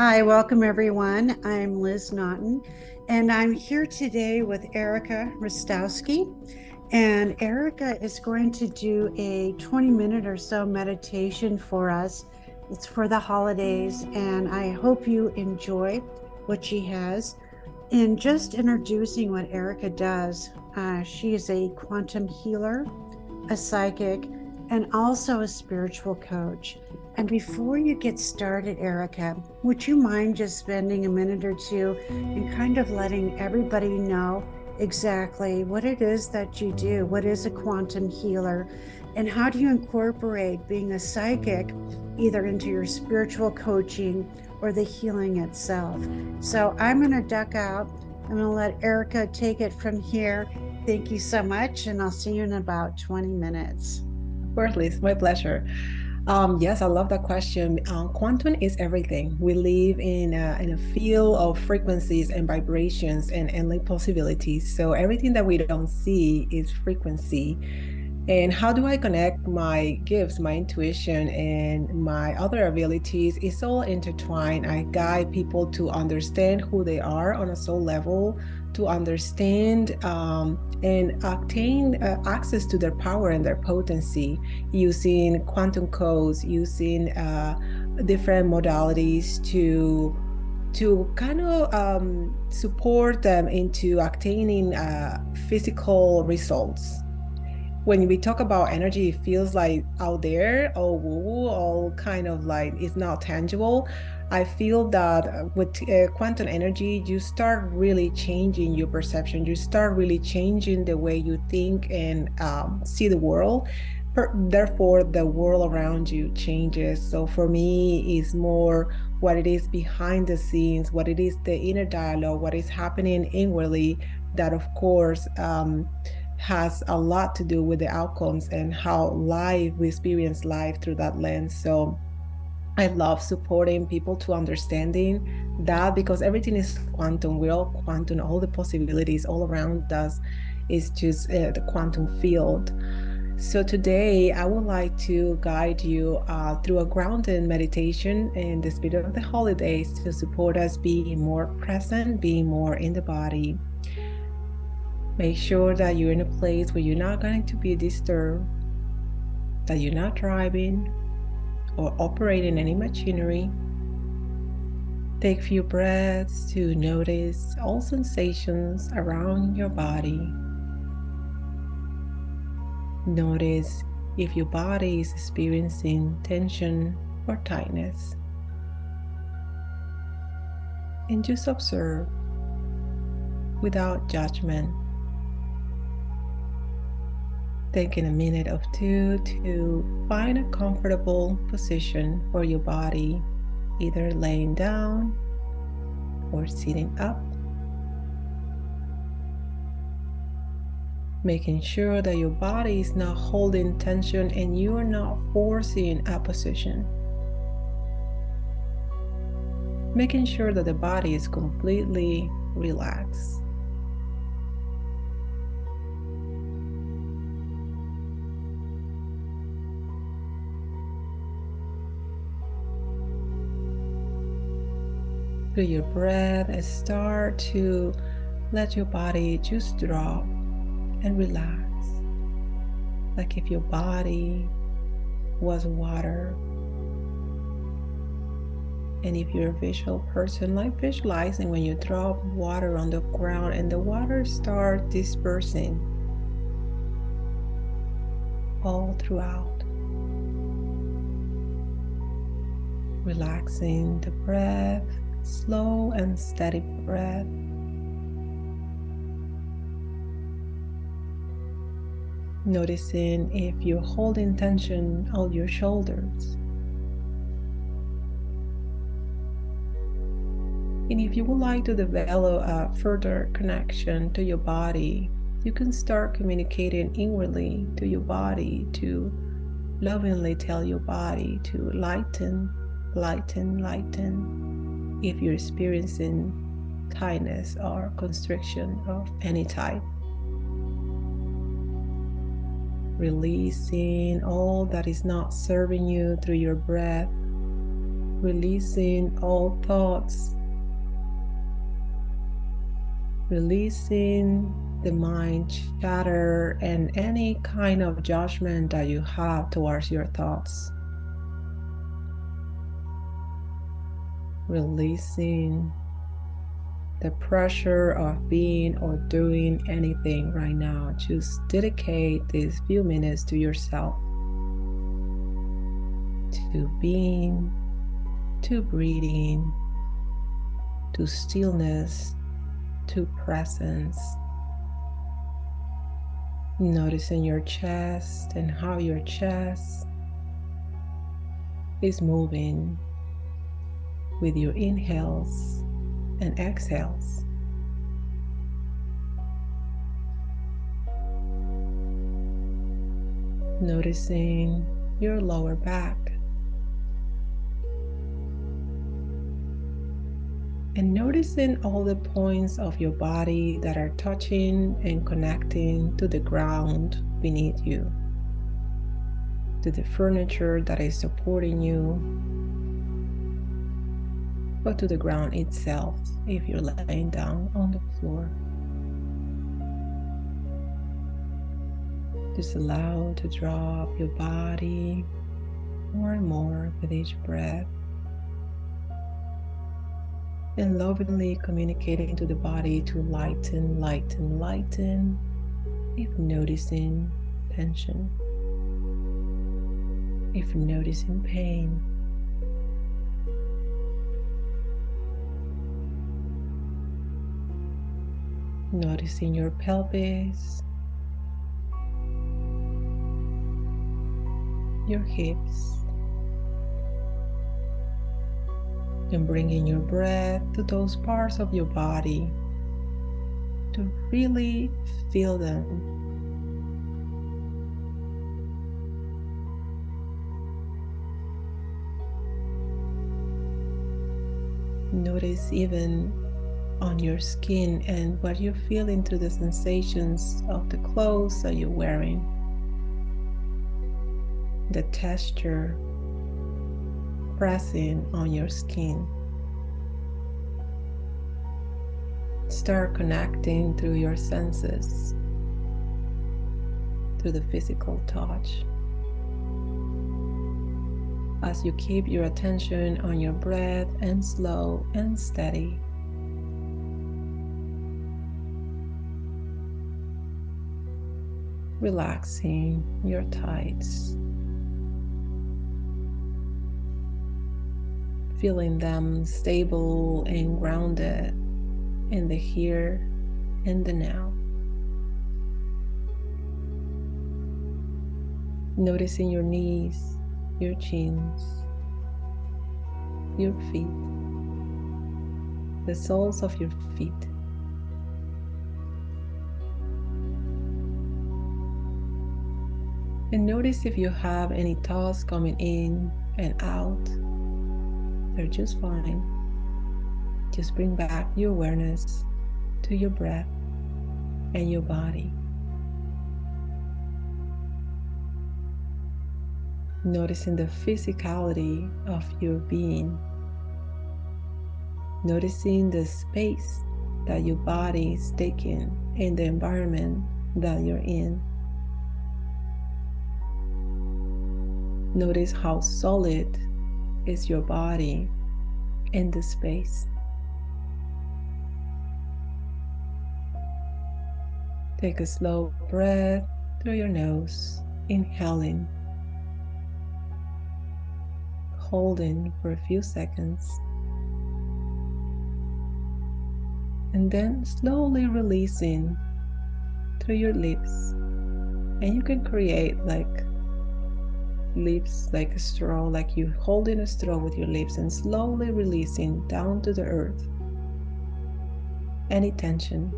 Hi, welcome everyone. I'm Liz Naughton, and I'm here today with Erika Ristovski. And Erika is going to do a 20-minute or so meditation for us. It's for the holidays, and I hope you enjoy what she has. In just introducing what Erika does, she is a quantum healer, a psychic, and also a spiritual coach. And before you get started, Erika, would you mind just spending a minute or two and kind of letting everybody know exactly what it is that you do? What is a quantum healer? And how do you incorporate being a psychic either into your spiritual coaching or the healing itself? So I'm going to duck out. I'm going to let Erika take it from here. Thank you so much, and I'll see you in about 20 minutes. Of course, Liz, my pleasure. Yes, I love that question. Quantum is everything. We live in a field of frequencies and vibrations and endless possibilities. So everything that we don't see is frequency. And how do I connect my gifts, my intuition, and my other abilities? It's all intertwined. I guide people to understand who they are on a soul level, to understand and obtain access to their power and their potency using quantum codes, using different modalities to kind of support them into obtaining physical results. When we talk about energy, it feels like out there, all woo, all kind of like it's not tangible. I feel that with quantum energy, you start really changing your perception. You start really changing the way you think and see the world. Therefore, the world around you changes. So for me, it's more what it is behind the scenes, what it is the inner dialogue, what is happening inwardly. That, of course, has a lot to do with the outcomes and how we experience life through that lens. So I love supporting people to understanding that because everything is quantum. We're all quantum, all the possibilities all around us is just the quantum field. So today I would like to guide you through a grounded meditation in the spirit of the holidays to support us being more present, being more in the body. Make sure that you're in a place where you're not going to be disturbed, that you're not driving or operating any machinery. Take a few breaths to notice all sensations around your body. Notice if your body is experiencing tension or tightness. And just observe without judgment. Taking a minute or two to find a comfortable position for your body, either laying down or sitting up. Making sure that your body is not holding tension and you are not forcing a position. Making sure that the body is completely relaxed. Through your breath, start to let your body just drop and relax. Like if your body was water. And if you're a visual person, like visualizing when you drop water on the ground and the water starts dispersing all throughout. Relaxing the breath. Slow and steady breath. Noticing if you're holding tension on your shoulders. And if you would like to develop a further connection to your body, you can start communicating inwardly to your body to lovingly tell your body to lighten, lighten, lighten. If you're experiencing tightness or constriction of any type. Releasing all that is not serving you through your breath. releasing all thoughts, releasing the mind chatter and any kind of judgment that you have towards your thoughts. Releasing the pressure of being or doing anything right now. Just dedicate these few minutes to yourself, to being, to breathing, to stillness, to presence. Noticing your chest and how your chest is moving with your inhales and exhales. Noticing your lower back. And noticing all the points of your body that are touching and connecting to the ground beneath you, to the furniture that is supporting you, or to the ground itself if you're laying down on the floor. Just allow to drop your body more and more with each breath, and lovingly communicating to the body to lighten, lighten, lighten, if noticing tension, if noticing pain. Noticing your pelvis, your hips, and bringing your breath to those parts of your body to really feel them. Notice even on your skin and what you're feeling through the sensations of the clothes that you're wearing, the texture pressing on your skin. Start connecting through your senses, through the physical touch. As you keep your attention on your breath and slow and steady. Relaxing your thighs. Feeling them stable and grounded in the here and the now. Noticing your knees, your chins, your feet, the soles of your feet. And notice if you have any thoughts coming in and out. They're just fine. Just bring back your awareness to your breath and your body. Noticing the physicality of your being. Noticing the space that your body is taking in the environment that you're in. Notice how solid is your body in the space. Take a slow breath through your nose, inhaling, holding for a few seconds, and then slowly releasing through your lips. And you can create lips like a straw, like you holding a straw with your lips and slowly releasing down to the earth any tension,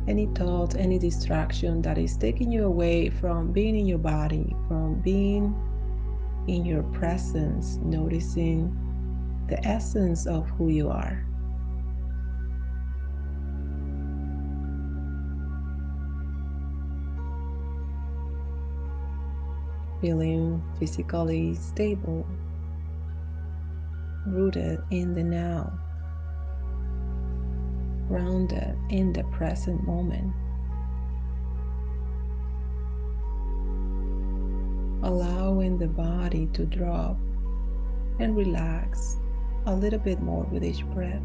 any thought, any distraction that is taking you away from being in your body, from being in your presence, noticing the essence of who you are. Feeling physically stable, rooted in the now, grounded in the present moment. Allowing the body to drop and relax a little bit more with each breath.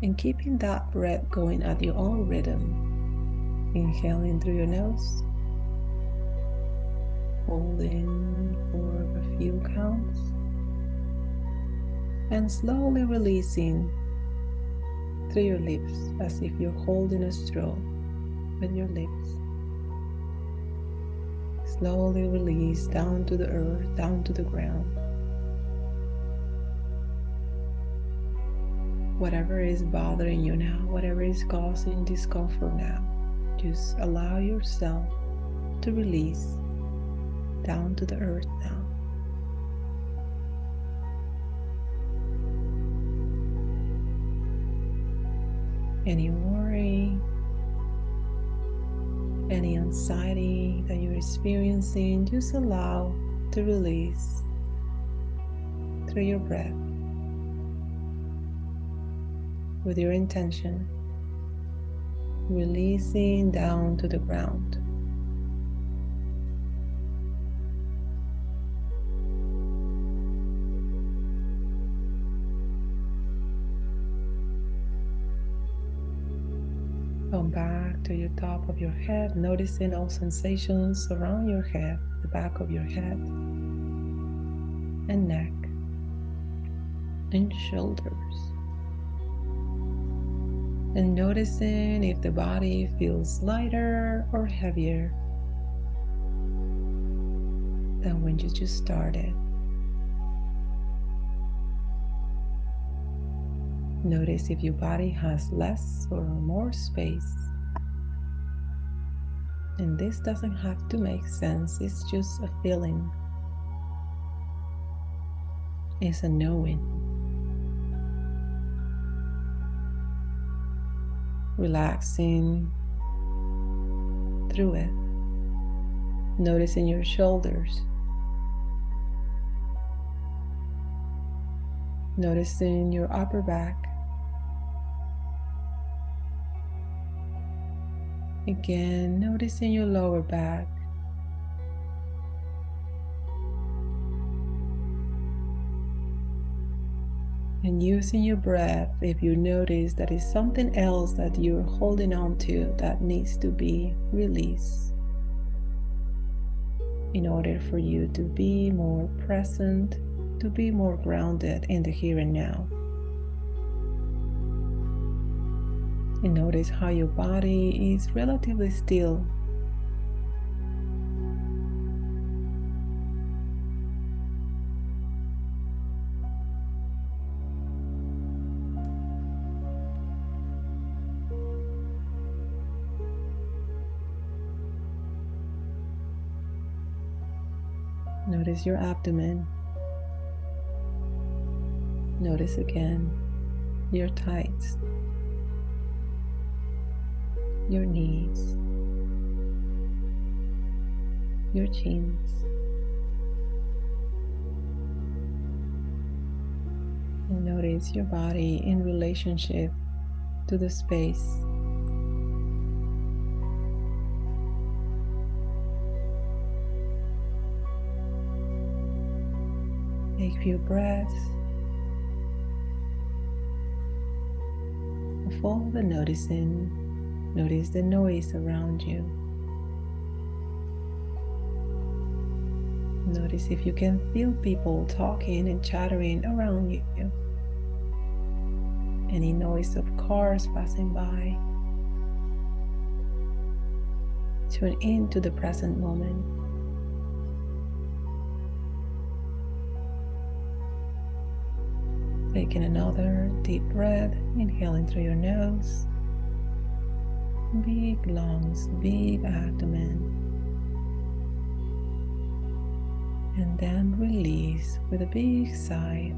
And keeping that breath going at your own rhythm. Inhaling through your nose. Holding for a few counts. And slowly releasing through your lips as if you're holding a straw with your lips. Slowly release down to the earth, down to the ground. Whatever is bothering you now, whatever is causing discomfort now, just allow yourself to release down to the earth now. Any worry, any anxiety that you're experiencing, just allow to release through your breath with your intention, releasing down to the ground. Come back to your top of your head, noticing all sensations around your head, the back of your head, and neck, and shoulders. And noticing if the body feels lighter or heavier than when you just started. Notice if your body has less or more space. And this doesn't have to make sense, it's just a feeling. It's a knowing. Relaxing through it. Noticing your shoulders. Noticing your upper back. Again, noticing your lower back. And using your breath if you notice that is something else that you're holding on to that needs to be released in order for you to be more present, to be more grounded in the here and now. And notice how your body is relatively still. Notice your abdomen. Notice again your thighs, your knees, your chins, and notice your body in relationship to the space. Take a few breaths of all the noticing. Notice the noise around you. Notice if you can feel people talking and chattering around you. Any noise of cars passing by. Tune into the present moment. Taking another deep breath, inhaling through your nose. Big lungs, big abdomen. And then release with a big sigh.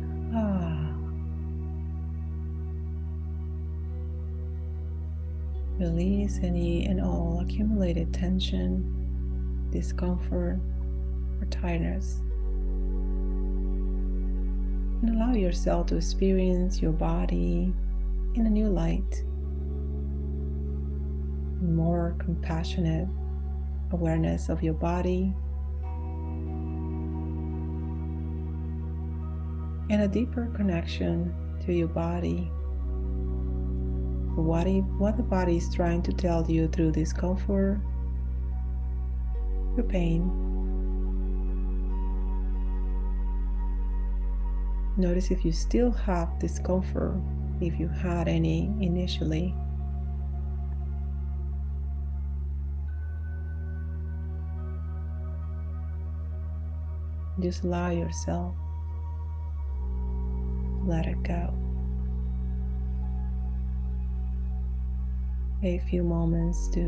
Release any and all accumulated tension, discomfort, or tiredness and allow yourself to experience your body in a new light, more compassionate awareness of your body, and a deeper connection to your body. What the body is trying to tell you through discomfort, through pain. Notice if you still have discomfort, if you had any initially. Just allow yourself to let it go. A few moments to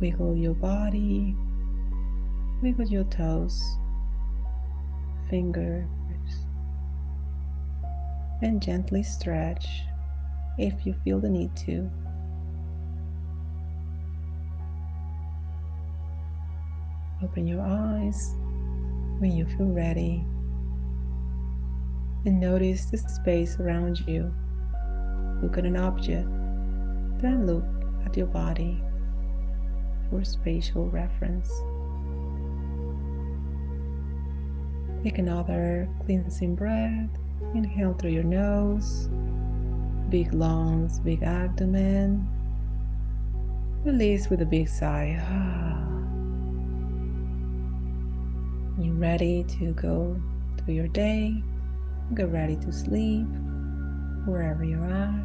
wiggle your body, wiggle your toes, fingers, and gently stretch if you feel the need to. Open your eyes when you feel ready and notice the space around you. Look at an object, then look at your body for spatial reference. Take another cleansing breath. Inhale through your nose, big lungs, big abdomen. Release with a big sigh. You're ready to go through your day, get ready to sleep, wherever you're at.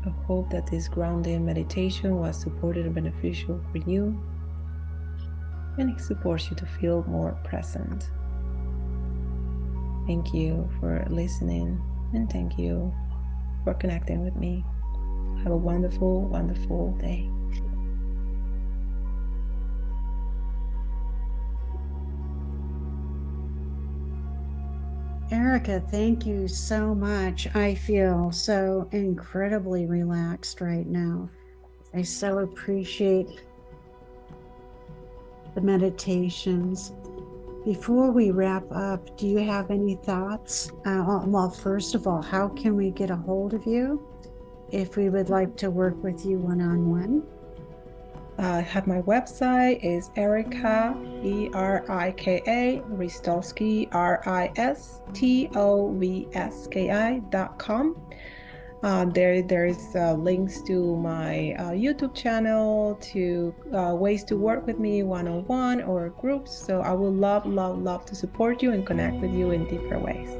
I hope that this grounding meditation was supportive and beneficial for you, and it supports you to feel more present. Thank you for listening, and thank you for connecting with me. Have a wonderful, wonderful day. Erika, thank you so much. I feel so incredibly relaxed right now. I so appreciate the meditations. Before we wrap up, do you have any thoughts? Well, first of all, how can we get a hold of you if we would like to work with you one-on-one? I have my website is Erika, Erika, Ristovski, Ristovski.com. There is links to my YouTube channel, to ways to work with me one-on-one or groups. So I would love to support you and connect with you in different ways.